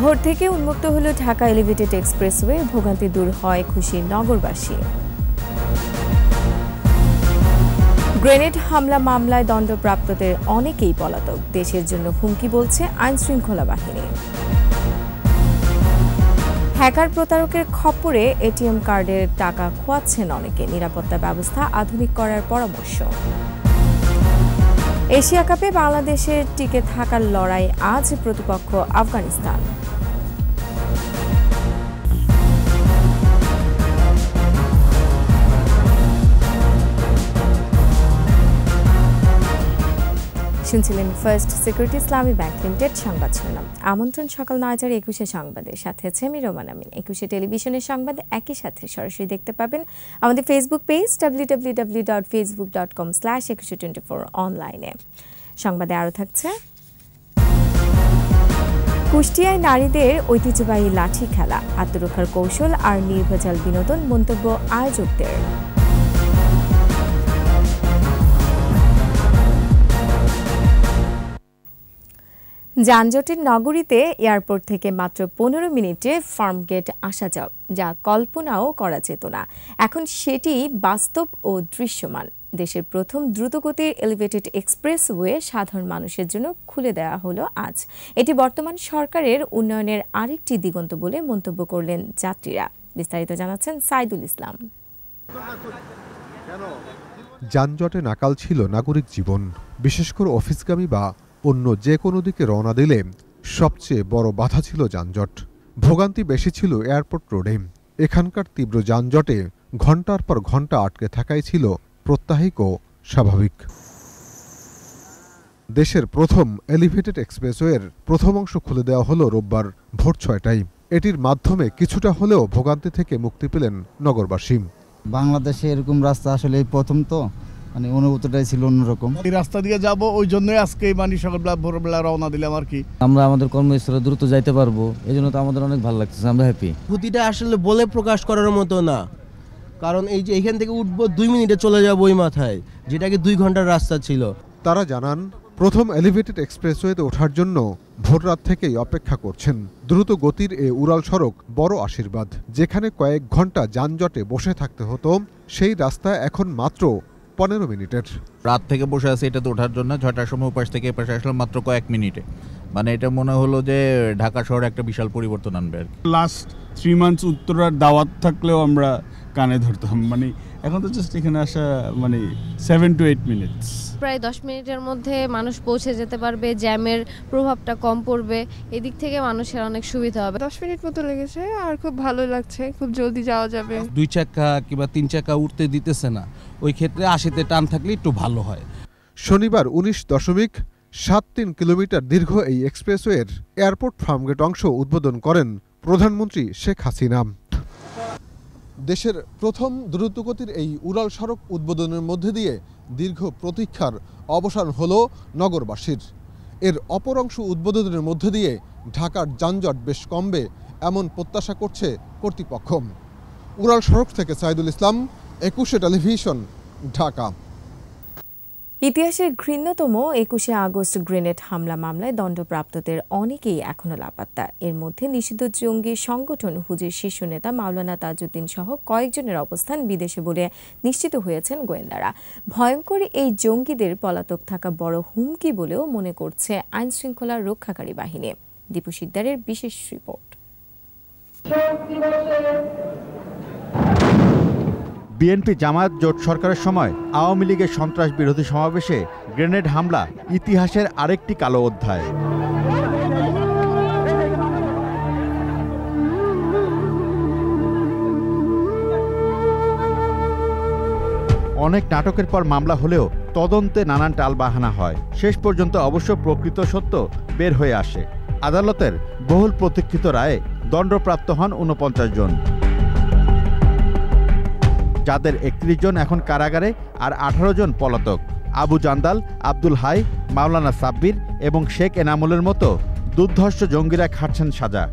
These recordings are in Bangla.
ভোর থেকে উন্মুক্ত হলো ঢাকা এলিভেটেড এক্সপ্রেসওয়ে, ভোগান্তি দূর হয়, খুশি নগরবাসী। গ্রেনেড হামলা মামলায় দণ্ডপ্রাপ্তদের অনেকেই পলাতক, দেশের জন্য হুমকি বলছে আইনশৃঙ্খলা বাহিনী। হ্যাকার প্রতারকের খপ্পরে এটিএম কার্ডের টাকা খোয়াচ্ছেন অনেকে, নিরাপত্তা ব্যবস্থা আধুনিক করার পরামর্শ। এশিয়া কাপে বাংলাদেশের টিকে থাকার লড়াই, আজ প্রতিপক্ষ আফগানিস্তান। শুনছিলেন ফার্স্ট সিকিউরিটি ইসলামী ব্যাংক লিমিটেড সংবাদ শিরোনাম। আমন্ত্রণ সকাল 9টার 21 সংবাদের সাথে আছে আমি রোমান আমিন। 21 টেলিভিশনের সংবাদ একই সাথে সরাসরি দেখতে পাবেন আমাদের ফেসবুক পেজ www.facebook.com/2124 অনলাইনে। সংবাদে আরও থাকছে, কুষ্টিয়ায় নারীদের ঐতিহ্যবাহী লাঠি খেলা, আত্মরক্ষার কৌশল আর নির্ভেজাল বিনোদন, মন্তব্য আয়োজকদের। যানজটের নগরীতে এয়ারপোর্ট থেকে মাত্র 15 মিনিটে ফার্মগেট আসা যাও, যা কল্পনাও করা যেত না, এখন সেটি বাস্তব ও দৃশ্যমান। দেশের প্রথম দ্রুতগতির এলিভেটেড এক্সপ্রেসওয়ে সাধারণ মানুষের জন্য খুলে দেওয়া হলো আজ। এটি বর্তমান সরকারের উন্নয়নের আরেকটি দিগন্ত বলে মন্তব্য করলেন যাত্রীরা। বিস্তারিত জানাচ্ছেন সাইদুল ইসলাম। যানজটে নাকাল ছিল নাগরিক জীবন, বিশেষ করে অফিসগামী বা অন্য যে কোনো দিকে রওনা দিলে সবচেয়ে বড় বাধা ছিল যানজট। ভোগান্তি বেশি ছিল এয়ারপোর্ট রোডে। এখানকার তীব্র যানজটে ঘণ্টার পর ঘণ্টা আটকে থাকাই ছিল প্রত্যাহিক ও স্বাভাবিক। দেশের প্রথম এলিভেটেড এক্সপ্রেসওয়ের প্রথম অংশ খুলে দেওয়া হলো রোববার ভোর 6টায়। এটির মাধ্যমে কিছুটা হলেও ভোগান্তি থেকে মুক্তি পেলেন নগরবাসী। বাংলাদেশে এরকম রাস্তা আসলে এই প্রথম, তো মানে অনুভূতিটাই ছিল অন্যরকম। এই রাস্তা দিয়ে যাব, ওই জন্যই আজকে সকালবেলা ভোরবেলা রওনা দিলাম আর কি। আমরা আমাদের কর্মস্থলে দ্রুত যাইতে পারবো, এই জন্য তো আমাদের অনেক ভালো লাগতেছে, আমরা হ্যাপি। অনুভূতিটা আসলে বলে প্রকাশ করার মতো না, কারণ এই যে এখান থেকে উঠবো 2 মিনিটে চলে যাবো ওই মাথায়, যেটাকে 2 ঘন্টার রাস্তা ছিল। তারা জানান, প্রথম এলিভেটেড এক্সপ্রেসওয়েতে ওঠার জন্য ভোররাত থেকেই অপেক্ষা করছেন। দ্রুত গতির এ উড়াল সড়ক বড় আশীর্বাদ। যেখানে কয়েক ঘন্টা যানজটে বসে থাকতে হতো, সেই রাস্তা এখন মাত্র 15 মিনিটের। রাত থেকে বসে আছে এটাতে ওঠার জন্য, 6টার সময় উপাস থেকে এপাশে আসলাম মাত্র কয়েক মিনিটে। মানে এটা মনে হলো যে ঢাকা শহরে একটা বিশাল পরিবর্তন আনবে আর কি। লাস্ট 3 মান্থস উত্তরার দাওয়াত থাকলেও আমরা কানে ধরতাম, মানে এখন তো জাস্ট এখানে আসা মানে 7 to 8 মিনিটস। প্রায় 10 মিনিটের মধ্যে মানুষ পৌঁছে যেতে পারবে, জ্যামের প্রভাবটা কম পড়বে, এদিক থেকে মানুষের অনেক সুবিধা হবে। 10 মিনিট মতো লেগেছে, আর খুব ভালো লাগছে, খুব জলদি যাওয়া যাবে। 2 চাকা কিংবা 3 চাকা উঠতে দিতেছে না, ওই ক্ষেত্রে 80তে টান থাকলে একটু ভালো হয়। শনিবার 19.73 কিলোমিটার দীর্ঘ এই এক্সপ্রেসওয়ের এয়ারপোর্ট ফার্মগেট অংশ উদ্বোধন করেন প্রধানমন্ত্রী শেখ হাসিনা। দেশের প্রথম দ্রুতগতির এই উড়াল সড়ক উদ্বোধনের মধ্যে দিয়ে দীর্ঘ প্রতীক্ষার অবসান হল নগরবাসীর। এর অপর অংশ উদ্বোধনের মধ্যে দিয়ে ঢাকার যানজট বেশ কমবে এমন প্রত্যাশা করছে কর্তৃপক্ষ। উড়াল সড়ক থেকে সাইদুল ইসলাম, 21 টেলিভিশন, ঢাকা। ইতিহাসের ঘৃণ্যতম 21শে আগস্ট গ্রেনেড হামলা মামলায় দণ্ডপ্রাপ্তদের অনেকেই এখনো লাপাত্তা। এর মধ্যে নিষিদ্ধ জঙ্গি সংগঠন হুজির শীর্ষ নেতা মাওলানা তাজউদ্দিন সহ কয়েকজনের অবস্থান বিদেশে বলে নিশ্চিত হয়েছেন গোয়েন্দারা। ভয়ঙ্কর এই জঙ্গিদের পলাতক থাকা বড় হুমকি বলেও মনে করছে আইনশৃঙ্খলা রক্ষাকারী বাহিনী। দীপু সিকদারের বিশেষ রিপোর্ট। বিএনপি জামায়াত জোট সরকারের সময় আওয়ামী লীগের সন্ত্রাস বিরোধী সমাবেশে গ্রেনেড হামলা ইতিহাসের আরেকটি কালো অধ্যায়। অনেক নাটকের পর মামলা হলেও তদন্তে নানান টালবাহানা হয়। শেষ পর্যন্ত অবশ্য প্রকৃত সত্য বের হয়ে আসে। আদালতের বহুল প্রতীক্ষিত রায়ে দণ্ডপ্রাপ্ত হন 49 জন, যাদের 31 জন এখন কারাগারে আর 18 জন পলাতক। আবু জান্দাল, আব্দুল হাই, মাওলানা সাব্বির এবং শেখ এনামুলের মতো দুর্ধর্ষ জঙ্গিরা খাটছেন সাজা।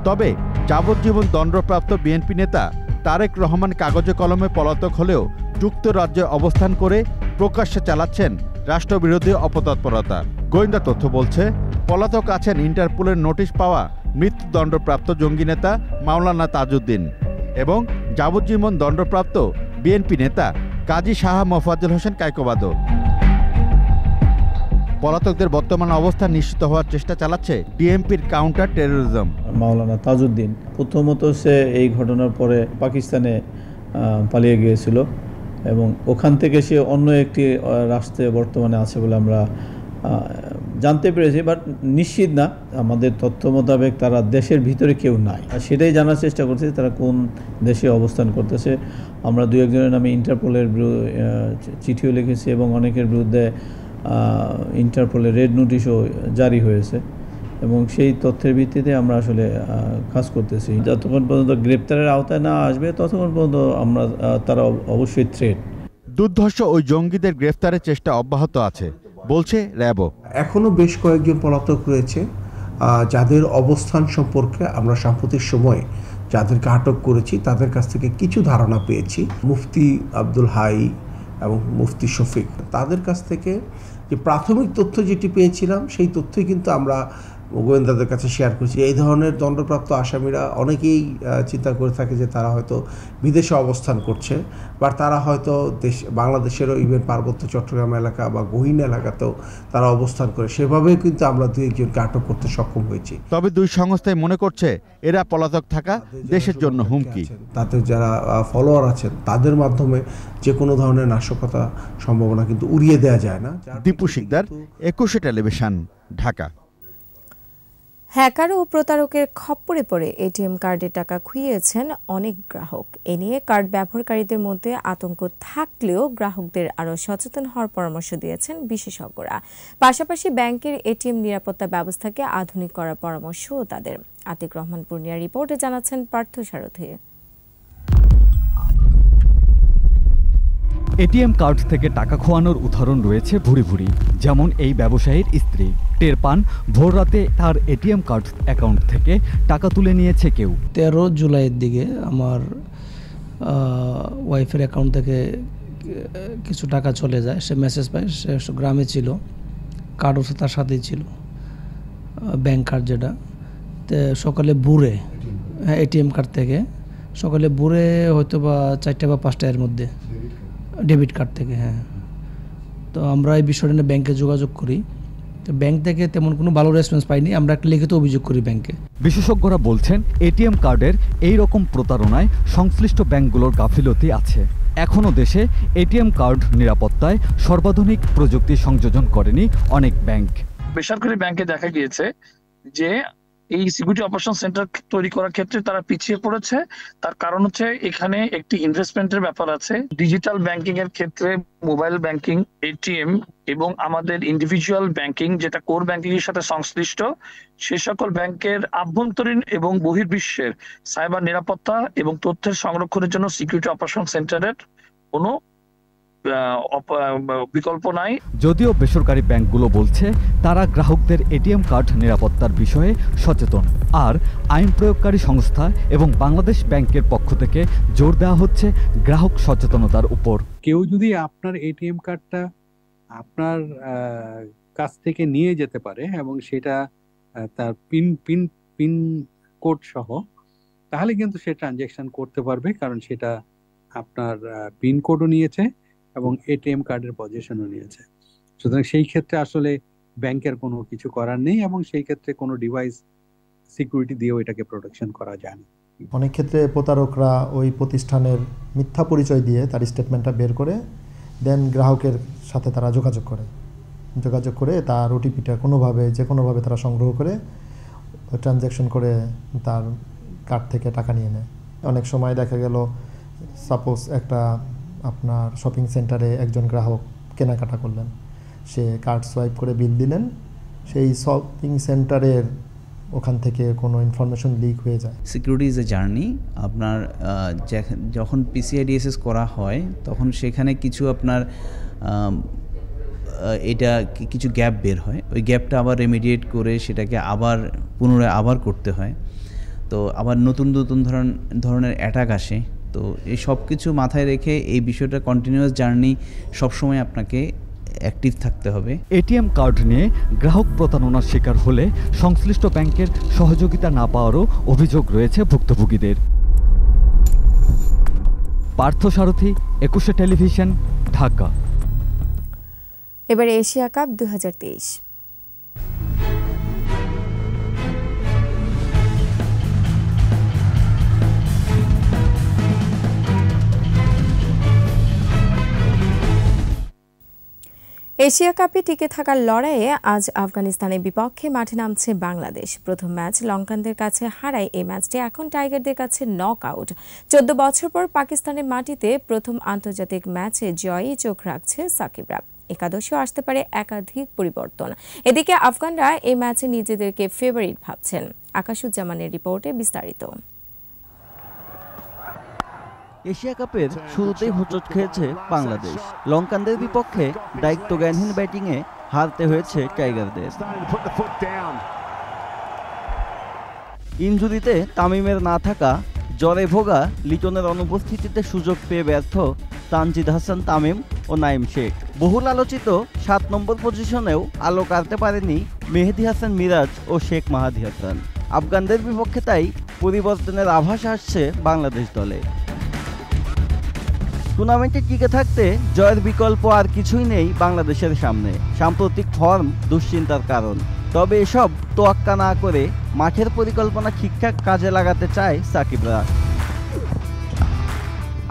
তবে যাবজ্জীবন দণ্ডপ্রাপ্ত বিএনপি নেতা তারেক রহমান কাগজে কলমে পলাতক হলেও যুক্তরাজ্যে অবস্থান করে প্রকাশ্যে চালাচ্ছেন রাষ্ট্রবিরোধী অপতৎপরতা। গোয়েন্দা তথ্য বলছে পলাতক আছেন ইন্টারপোলের নোটিশ পাওয়া মৃত্যুদণ্ডপ্রাপ্ত জঙ্গি নেতা মাওলানা তাজউদ্দিন এবং যাবজ্জীবন দণ্ডপ্রাপ্ত বিএনপি নেতা কাজী শাহ মোফাজ্জল হোসেন কায়কোবাদও। পলাতকদের বর্তমান অবস্থা নিশ্চিত হওয়ার চেষ্টা চালাচ্ছে ডিএমপির কাউন্টার টেরোরিজম। মাওলানা তাজউদ্দিন প্রথমত সে এই ঘটনার পরে পাকিস্তানে পালিয়ে গিয়েছিল এবং ওখান থেকে সে অন্য একটি রাষ্ট্রে বর্তমানে আছে বলে আমরা জানতে পেরেছি, বাট নিশ্চিত না। আমাদের তথ্য মোতাবেক তারা দেশের ভিতরে কেউ নাই, আর সেটাই জানার চেষ্টা করছে তারা কোন দেশে অবস্থান করতেছে। আমরা দু একজনের নামে ইন্টারপোলের চিঠিও লিখেছি এবং অনেকের বিরুদ্ধে ইন্টারপোলের রেড নোটিশও জারি হয়েছে এবং সেই তথ্যের ভিত্তিতে আমরা আসলে কাজ করতেছি। যতক্ষণ পর্যন্ত গ্রেপ্তারের আওতায় না আসবে ততক্ষণ পর্যন্ত আমরা তারা অবশ্যই থ্রেট। দুর্ধর্ষ ওই জঙ্গিদের গ্রেফতারের চেষ্টা অব্যাহত আছে বলছে র্যাবও। এখনও বেশ কয়েকজন পলাতক রয়েছে যাদের অবস্থান সম্পর্কে আমরা সাম্প্রতিক সময়ে যাদেরকে আটক করেছি তাদের কাছ থেকে কিছু ধারণা পেয়েছি। মুফতি আব্দুল হাই এবং মুফতি শফিক, তাদের কাছ থেকে যে প্রাথমিক তথ্য যেটি পেয়েছিলাম সেই তথ্যই কিন্তু আমরা গোয়েন্দাদের কাছে শেয়ার করছি। এই ধরনের দণ্ডপ্রাপ্ত আসামিরা অনেকেই চিন্তা করে থাকে যে তারা হয়তো বিদেশে অবস্থান করছে, বা তারা হয়তো বাংলাদেশেরও ইভেন পার্বত্য চট্টগ্রাম এলাকা বা গহীন এলাকাতেও তারা অবস্থান করে। সেভাবেই কিন্তু আমরা দুই একজনকে আটক করতে সক্ষম হয়েছি। তবে দুই সংস্থায় মনে করছে এরা পলাতক থাকা দেশের জন্য হুমকি। তাদের যারা ফলোয়ার আছেন তাদের মাধ্যমে যে কোনো ধরনের নাশকতা সম্ভাবনা কিন্তু উড়িয়ে দেওয়া যায় না। দীপু শিকদার, 21 টেলিভিশন, ঢাকা। হ্যাকার ও প্রতারকের খপ্পরে পড়ে এটিএম কার্ডের টাকা খুইয়েছেন অনেক গ্রাহক। এ নিয়ে কার্ড ব্যবহারকারীদের মধ্যে আতঙ্ক থাকলেও গ্রাহকদের আরও সচেতন হওয়ার পরামর্শ দিয়েছেন বিশেষজ্ঞরা। পাশাপাশি ব্যাংকের এটিএম নিরাপত্তা ব্যবস্থাকে আধুনিক করার পরামর্শও তাদের। আতিক রহমান পূর্ণিয়ার রিপোর্টে জানাচ্ছেন পার্থ সারথী। এটিএম কার্ড থেকে টাকা খোয়ানোর উদাহরণ রয়েছে ভুরি ভুরি। যেমন এই ব্যবসায়ীর স্ত্রী টের পান ভোর রাতে তার এটিএম কার্ড অ্যাকাউন্ট থেকে টাকা তুলে নিয়েছে কেউ। 13 জুলাইয়ের দিকে আমার ওয়াইফের অ্যাকাউন্ট থেকে কিছু টাকা চলে যায়। সে মেসেজ পায়, সে গ্রামে ছিল, কার্ড ওসে তার সাথেই ছিল, ব্যাংক কার্ড যেটা। তো সকালে বুড়ে এটিএম কার্ড থেকে সকালে বুড়ে হয়তো বা 4টা বা 5টার মধ্যে ডেবিট কার্ড থেকে। হ্যাঁ, তো আমরা এই বিষয়টা নিয়ে ব্যাংকে যোগাযোগ করি। তো ব্যাংক থেকে তেমন কোনো ভালো রেসপন্স পাইনি। আমরা একটা লিখিত অভিযোগ করি ব্যাংকে। বিশেষজ্ঞরা বলছেন এটিএম কার্ডের এই রকম প্রতারণায় সংশ্লিষ্ট ব্যাংকগুলোর গাফিলতি আছে। এখনও দেশে এটিএম কার্ড নিরাপত্তায় সর্বাধুনিক প্রযুক্তি সংযোজন করেনি অনেক ব্যাংক। বেসরকারি ব্যাংকে দেখা গিয়েছে যে এই সিকিউরিটি অপারেশন সেন্টার তৈরি করার ক্ষেত্রে তারা পিছিয়ে পড়েছে। তার কারণ হচ্ছে এখানে একটি ইনভেস্টমেন্টের ব্যাপার আছে। ডিজিটাল ব্যাংকিং এর ক্ষেত্রে মোবাইল ব্যাংকিং, এটিএম এবং আমাদের ইন্ডিভিজুয়াল ব্যাংকিং যেটা কোর ব্যাংকিং এর সাথে সংশ্লিষ্ট, সে সকল ব্যাংকের আভ্যন্তরীণ এবং বহির্বিশ্বের সাইবার নিরাপত্তা এবং তথ্যের সংরক্ষণের জন্য সিকিউরিটি অপারেশন সেন্টারের কোনো বিকল্প নাই। যদিও বেসরকারি ব্যাংকগুলো বলছে তারা গ্রাহকদের এটিএম কার্ড নিরাপত্তার বিষয়ে সচেতন, আর আইন প্রয়োগকারী সংস্থা এবং বাংলাদেশ ব্যাংকের পক্ষ থেকে জোর দেওয়া হচ্ছে গ্রাহক সচেতনতার উপর। কেউ যদি আপনার এটিএম কার্ডটা আপনার কাছ থেকে নিয়ে যেতে পারে এবং সেটা তার পিন কোড সহ, তাহলে কিন্তু সে ট্রানজ্যাকশন করতে পারবে, কারণ সেটা আপনার পিন কোডও নিয়েছে এবং এটিএম কার্ডের পজিশনও নিয়েছে। সুতরাং সেই ক্ষেত্রে আসলে ব্যাংকের কোনো কিছু করার নেই এবং সেই ক্ষেত্রে কোনো ডিভাইস সিকিউরিটি দিয়েও এটাকে প্রোটেকশন করা যায় না। অনেক ক্ষেত্রে প্রতারকরা ওই প্রতিষ্ঠানের মিথ্যা পরিচয় দিয়ে তার স্টেটমেন্টটা বের করে দেন গ্রাহকের সাথে তারা যোগাযোগ করে তার ওটিপিটা যে কোনোভাবে তারা সংগ্রহ করে ট্রানজ্যাকশন করে তার কার্ড থেকে টাকা নিয়ে নেয়। অনেক সময় দেখা গেল সাপোজ একটা আপনার শপিং সেন্টারে একজন গ্রাহক কেনাকাটা করলেন, সে কার্ড সোয়াইপ করে বিল দিলেন, সেই শপিং সেন্টারের ওখান থেকে কোনো ইনফরমেশন লিক হয়ে যায়। Security is a journey. আপনার যখন PCI-DSS করা হয় তখন সেখানে কিছু আপনার এটা কিছু গ্যাপ বের হয়, ওই গ্যাপটা আবার রেমিডিয়েট করে সেটাকে পুনরায় আবার করতে হয়। তো আবার নতুন ধরনের অ্যাটাক আসে। তো এই সব কিছু মাথায় রেখে এই বিষয়টা কন্টিনিউয়াস জার্নি, সবসময় আপনাকে অ্যাক্টিভ থাকতে হবে। এটিএম কার্ড নিয়ে গ্রাহক প্রতারণার শিকার হলে সংশ্লিষ্ট ব্যাংকের সহযোগিতা না পাওয়ারও অভিযোগ রয়েছে ভুক্তভোগীদের। পার্থ সারথী, 21 টেলিভিশন, ঢাকা। এবার এশিয়া কাপ 2023। এশিয়া কাপে টিকে থাকার লড়াইয়ে আজ আফগানিস্তানের বিপক্ষে মাঠে নামছে বাংলাদেশ। প্রথম ম্যাচ লঙ্কানদের কাছে হারায় এই ম্যাচটি এখন টাইগারদের কাছে নক আউট। 14 বছর পর পাকিস্তানের মাটিতে প্রথম আন্তর্জাতিক ম্যাচে জয়ই চোখ রাখছে সাকিবরা। একাদশেও আসতে পারে একাধিক পরিবর্তন। এদিকে আফগানরা এই ম্যাচে নিজেদেরকে ফেভারিট ভাবছেন। আকাশুজ্জামানের রিপোর্টে বিস্তারিত। এশিয়া কাপের শুরুতেই হোঁচট খেয়েছে বাংলাদেশ। লঙ্কানদের বিপক্ষে দায়িত্বজ্ঞানহীন ব্যাটিংয়ে হারতে হয়েছে টাইগারদের। ইনজুরিতে তামিমের না থাকা, জ্বরে ভোগা লিটনের অনুপস্থিতিতে সুযোগ পেয়ে ব্যর্থ তানজিদ হাসান তামিম ও নাইম শেখ। বহুল আলোচিত 7 নম্বর পজিশনেও আলো কাটতে পারেনি মেহেদী হাসান মিরাজ ও শেখ মাহাদি হাসান। আফগানদের বিপক্ষে তাই পরিবর্তনের আভাস আসছে বাংলাদেশ দলে। টুর্নামেন্টে টিকে থাকতে জয়ের বিকল্প আর কিছুই নেই বাংলাদেশের সামনে। সাম্প্রতিক ফর্ম দুশ্চিন্তার কারণ। তবে এসব তোয়াক্কা না করে মাঠের পরিকল্পনা ঠিকঠাক কাজে লাগাতে চায় সাকিবরা।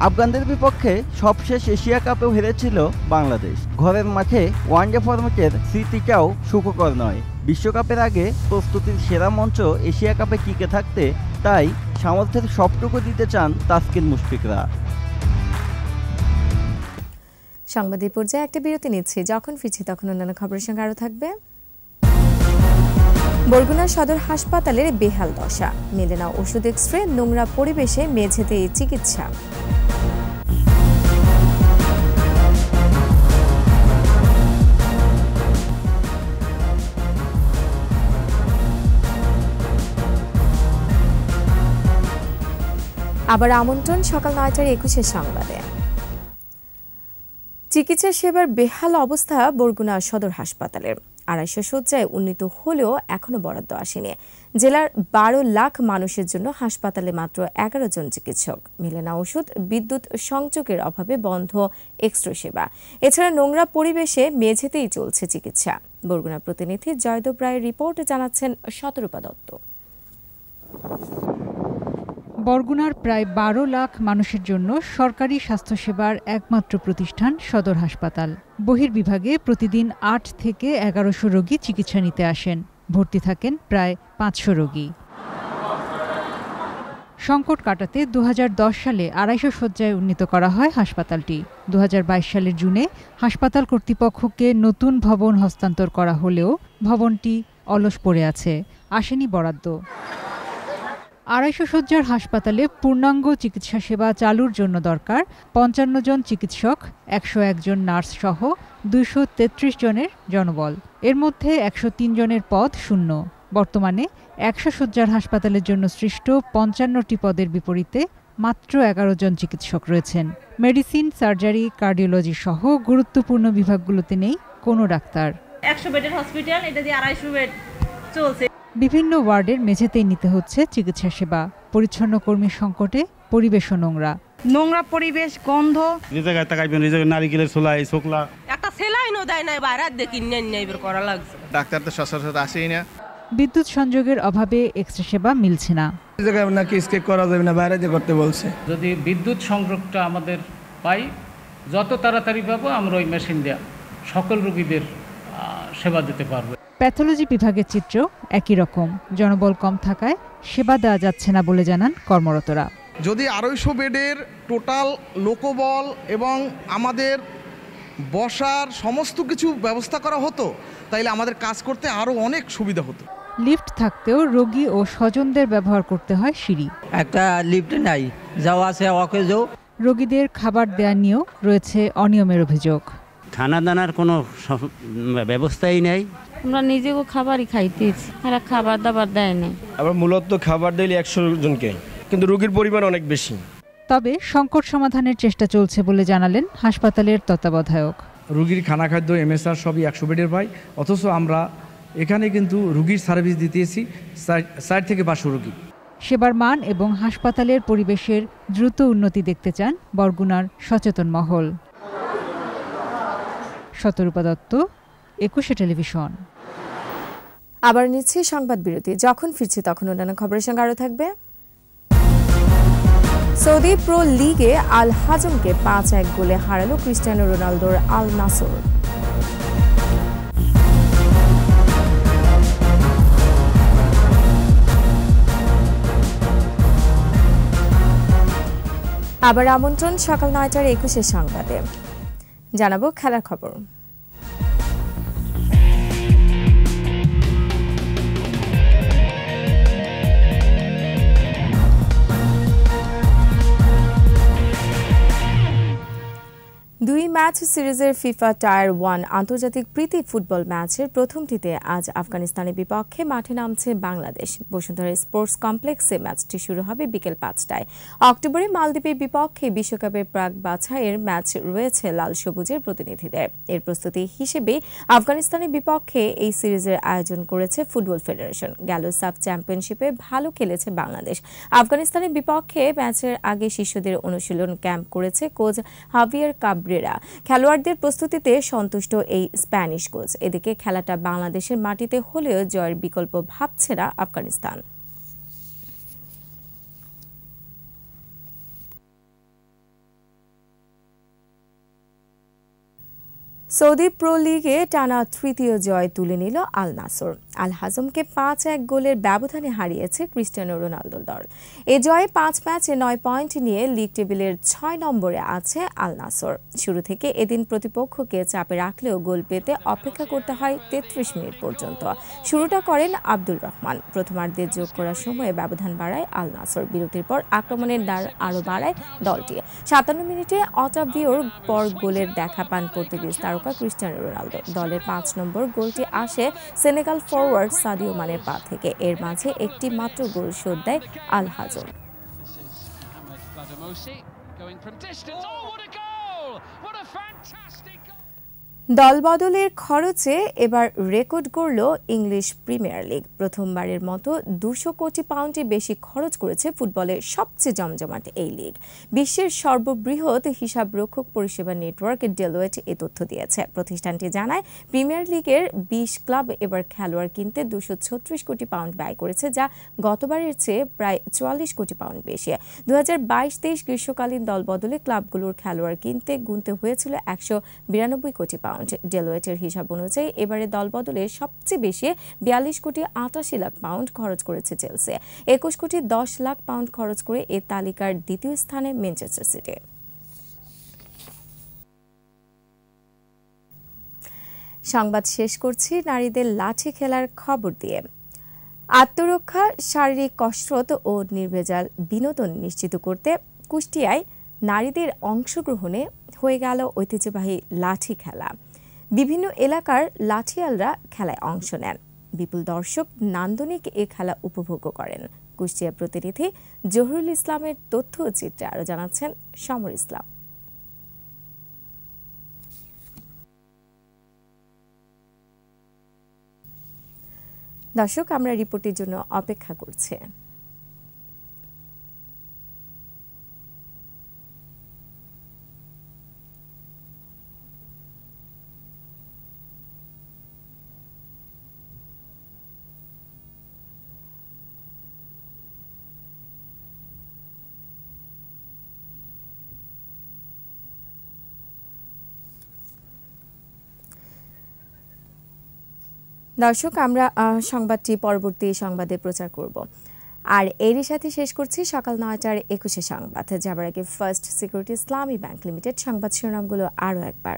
আফগানদের বিপক্ষে সবশেষ এশিয়া কাপেও হেরেছিল বাংলাদেশ। ঘরের মাঠে ওয়ানডে ফরম্যাটের স্মৃতিটাও সুখকর নয়। বিশ্বকাপের আগে প্রস্তুতির সেরা মঞ্চ এশিয়া কাপে টিকে থাকতে তাই সামর্থ্যের সবটুকু দিতে চান তাসকিন মুশফিকরা। সংবাদের পর্যায়ে একটা বিরতি নিচ্ছি। যখন ফিরছি তখন অন্যান্য খবরের সঙ্গে আরও থাকবে। বরগুনা সদর হাসপাতালের বেহাল দশা, মেলে না ওষুধ এক্সরে, নোংরা পরিবেশে মেঝেতে চিকিৎসা। আবার আমন্ত্রণ সকাল 9টার 21 সংবাদে। চিকিৎসা সেবার বেহাল অবস্থা বরগুনা সদর হাসপাতালের। 250 শয্যায় উন্নীত হলেও এখনো বরাদ্দ আসেনি। জেলার 12 লাখ মানুষের জন্য হাসপাতালে মাত্র 11 জন চিকিৎসক। মেলে না ওষুধ, বিদ্যুৎ সংযোগের অভাবে বন্ধ এক্সরে সেবা। এছাড়া নোংরা পরিবেশে মেঝেতেই চলছে চিকিৎসা। বরগুনা প্রতিনিধি জয়দেব রায়ের রিপোর্টে জানাচ্ছেন শতরূপা দত্ত। বরগুনার প্রায় 12 লাখ মানুষের জন্য সরকারি স্বাস্থ্যসেবার একমাত্র প্রতিষ্ঠান সদর হাসপাতাল। বহির্বিভাগে প্রতিদিন 8 থেকে 1100 রোগী চিকিৎসা নিতে আসেন। ভর্তি থাকেন প্রায় 500 রোগী। সংকট কাটাতে 2010 সালে 250 শয্যায় উন্নীত করা হয় হাসপাতালটি। 2022 সালের জুনে হাসপাতাল কর্তৃপক্ষকে নতুন ভবন হস্তান্তর করা হলেও ভবনটি অলস পড়ে আছে, আসেনি বরাদ্দ। 250 শয্যার হাসপাতালে পূর্ণাঙ্গ চিকিৎসা সেবা চালুর জন্য দরকার 55 জন চিকিৎসক, 101 জন নার্স সহ 233 জনের জনবল। এর মধ্যে 103 জনের পদ শূন্য। বর্তমানে 100 শয্যার হাসপাতালের জন্য সৃষ্ট 55টি পদের বিপরীতে মাত্র 11 জন চিকিৎসক রয়েছেন। মেডিসিন, সার্জারি, কার্ডিওলজি সহ গুরুত্বপূর্ণ বিভাগগুলোতে নেই কোনো ডাক্তার। 100 বেডের হসপিটাল, এটা দিয়ে 250 বেড চলছে। বিভিন্ন ওয়ার্ডের মেঝেতেই নিতে হচ্ছে চিকিৎসা সেবা। পরিচ্ছন্ন কর্মীর সংকটে পরিবেশও নোংরা। নোংরা পরিবেশ, গন্ধ। নিজে গায়ে তাকাইবেন, নিজে নারিকেলের ছোলাই ছোকলা। একটা সেলাইনও দেয় না, বাইরে দেখি নেই বের করা লাগছে। ডাক্তার তো সচরাচর আসেই না। বিদ্যুৎ সংযোগের অভাবে এক্সরে সেবা মিলছে না। নাকি স্কেপ করা যাবে না, বাইরে করতে বলছে। যদি বিদ্যুৎ সংযোগটা আমাদের পাই, যত তাড়াতাড়ি পাবো আমরা ওই মেশিন দিয়ে সকল রোগীদের সেবা দিতে পারবো। প্যাথোলজি বিভাগের চিত্র একই রকম। জনবল কম থাকায় সেবা দেওয়া যাচ্ছে না বলে জানান কর্মরতরা। যদি 250 বেডের টোটাল লোকবল এবং আমাদের বসার সমস্ত কিছু ব্যবস্থা করা হতো, তাইলে আমাদের কাজ করতে আরও অনেক সুবিধা হতো। লিফট থাকতেও রোগী ও স্বজনদের ব্যবহার করতে হয় সিঁড়ি। একটা লিফট নাই, যাওয়া আছে ওকে যাও। রোগীদের খাবার দেয়া নিয়েও রয়েছে অনিয়মের অভিযোগ। খানা দানার কোনো ব্যবস্থাই নেই। আমরা নিজেও খাবারই খাইতেছি, এরা খাবার দাবার দেয় না। আবার মূলত খাবার দিলে 100 জনকে, কিন্তু রোগীর পরিমাণ অনেক বেশি। তবে সংকট সমাধানের চেষ্টা চলছে বলে জানালেন হাসপাতালের তত্ত্বাবধায়ক। রুগীর খানা খাদ্য MSR সবই 100 বেডের পাই, অথচ আমরা এখানে কিন্তু রুগীর সার্ভিস দিতেছি 4 থেকে 500 রুগী। সেবার মান এবং হাসপাতালের পরিবেশের দ্রুত উন্নতি দেখতে চান বরগুনার সচেতন মহল। শতরূপা দত্ত, 21 টেলিভিশন। আবার নিচ্ছি সংবাদ বিরতি, যখন ফিরছি তখন অন্যান্য খবরের সঙ্গে আরও থাকবে। সৌদি প্রো লিগে আল হাজমকে 5-1 গোলে হারালো ক্রিস্টিয়ানো রোনালদোর আল নাসর। আবার আমন্ত্রণ সকাল 9টার 21 সংবাদে। জানাবো খেলার খবর। দুই ম্যাচ সিরিজের ফিফা টায়ার 1 আন্তর্জাতিক প্রীতি ফুটবল ম্যাচের প্রথমটিতে আজ আফগানিস্তানের বিপক্ষে মাঠে নামছে বাংলাদেশ। বসুন্ধরা স্পোর্টস কমপ্লেক্সে ম্যাচটি শুরু হবে বিকেল 5টায়। অক্টোবরে মালদ্বীপের বিপক্ষে বিশ্বকাপের প্রাক বাছাইয়ের ম্যাচ রয়েছে লাল সবুজের প্রতিনিধিদের। এর প্রস্তুতি হিসেবে আফগানিস্তানের বিপক্ষে এই সিরিজের আয়োজন করেছে ফুটবল ফেডারেশন। গেল সাফ চ্যাম্পিয়নশিপে ভালো খেলেছে বাংলাদেশ। আফগানিস্তানের বিপক্ষে ম্যাচের আগে শিশুদের অনুশীলন ক্যাম্প করেছে কোচ হাভিয়ার কাবরেরা। খেলোয়াড়দের প্রস্তুতিতে সন্তুষ্ট এই স্প্যানিশ কোচ। এদিকে খেলাটা বাংলাদেশের মাটিতে হলেও জয়ের বিকল্প ভাবছে না আফগানিস্তান। সৌদি প্রো লিগে টানা তৃতীয় জয় তুলে নিল আল নাসর। আল হাজমকে 5-1 গোলের ব্যবধানে হারিয়েছে ক্রিস্টিয়ানো রোনালদোর দল। এ জয়ে 5 ম্যাচে 9 পয়েন্ট নিয়ে লিগ টেবিলের 6 নম্বরে আছে আল নাসর। শুরু থেকে এদিন প্রতিপক্ষকে চাপে রাখলেও গোল পেতে অপেক্ষা করতে হয় 33 মিনিট পর্যন্ত। শুরুটা করেন আব্দুল রহমান। প্রথমার্ধে যোগ করার সময়ে ব্যবধান বাড়ায় আল নাসর। বিরতির পর আক্রমণের দ্বার আরও বাড়ায় দলটি। 57 মিনিটে অটাভিওর পর গোলের দেখা পান পর্তুগিজ তারকা ক্রিস্টিয়ানো রোনালদো। দলের 5 নম্বর গোলটি আসে সেনেগাল ফরওয়ার্ড সাদিও মানের পা থেকে। এর মাঝে একটি মাত্র গোল শোধ দেয় আল হাজম। দলবদলের খরচে এবার রেকর্ড গড়ল ইংলিশ প্রিমিয়ার লিগ। প্রথমবারের মতো 200 কোটি পাউন্ডে বেশি খরচ করেছে ফুটবলের সবচেয়ে জমজমাট এই লিগ। বিশ্বের সর্ববৃহৎ হিসাবরক্ষক পরিষেবা নেটওয়ার্ক ডেলোয়েট এ তথ্য দিয়েছে। প্রতিষ্ঠানটি জানায় প্রিমিয়ার লিগের 20 ক্লাব এবার খেলোয়াড় কিনতে 236 কোটি পাউন্ড ব্যয় করেছে, যা গতবারের চেয়ে প্রায় 44 কোটি পাউন্ড বেশি। 2022-23 গ্রীষ্মকালীন দলবদলে ক্লাবগুলোর খেলোয়াড় কিনতে গুনতে হয়েছিল 192 কোটি পাউন্ড। ডেলোয়েটের হিসাব অনুযায়ী এবারে দলবদলে সবচেয়ে বেশি 42 কোটি 88 লাখ পাউন্ড খরচ করেছে চেলসি। 21 কোটি 10 লাখ পাউন্ড খরচ করে এ তালিকার দ্বিতীয় স্থানে ম্যানচেস্টার সিটি। সংবাদ শেষ করছি নারীদের লাঠি খেলার খবর দিয়ে। আত্মরক্ষা, শারীরিক কসরত ও নির্ভেজাল বিনোদন নিশ্চিত করতে কুষ্টিয়ায় নারীদের অংশগ্রহণে হয়ে গেল ঐতিহ্যবাহী লাঠি খেলা। বিভিন্ন এলাকার লাঠিয়ালরা খেলায় অংশ নেন। বিপুল দর্শক নান্দনিক এ খেলা উপভোগ করেন। কুষ্টিয়া প্রতিনিধি জহুরুল ইসলামের তথ্য চিত্রে আরো জানাচ্ছেন সমর ইসলাম। দর্শক, আমরা রিপোর্টের জন্য অপেক্ষা করছি। দর্শক, আমরা সংবাদটি পরবর্তী সংবাদে প্রচার করব। আর এরই সাথে শেষ করছি সকাল 9টার 21 সংবাদ। যাবার আগে ফার্স্ট সিকিউরিটি ইসলামী ব্যাংক লিমিটেড সংবাদ শিরোনামগুলো আরও একবার।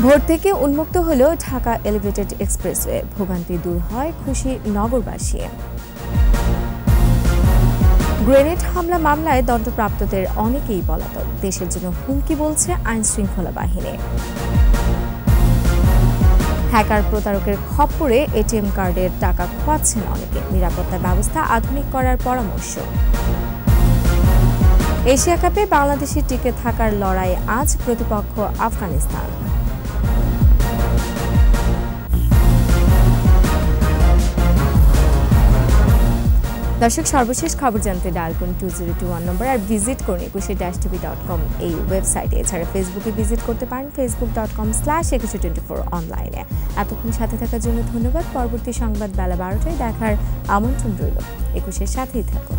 ভোর থেকে উন্মুক্ত হলো ঢাকা এলিভেটেড এক্সপ্রেসওয়ে। ভোগান্তি দূর হয়, খুশি নগরবাসী। গ্রেনেড হামলা মামলায় দণ্ডপ্রাপ্তদের অনেকেই পলাতক। দেশের জন্য হুমকি বলছে আইন শৃঙ্খলা বাহিনী। হ্যাকার প্রতারকের খপ্পরে এটিএম কার্ডের টাকা খোয়াচ্ছেন অনেকে। নিরাপত্তা ব্যবস্থা আধুনিক করার পরামর্শ। এশিয়া কাপে বাংলাদেশের টিকে থাকার লড়াই আজ, প্রতিপক্ষ আফগানিস্তান। দর্শক, সর্বশেষ খবর জানতে ডায়াল করুন 2021 নম্বর আর ভিজিট করুন 21-tv.com এই ওয়েবসাইটে। এছাড়া ফেসবুকে ভিজিট করতে পারেন facebook.com/2124 অনলাইনে। এতক্ষণ সাথে থাকার জন্য ধন্যবাদ। পরবর্তী সংবাদ বেলা 12টায় দেখার আমন্ত্রণ রইল। 21-এর সাথেই থাকুন।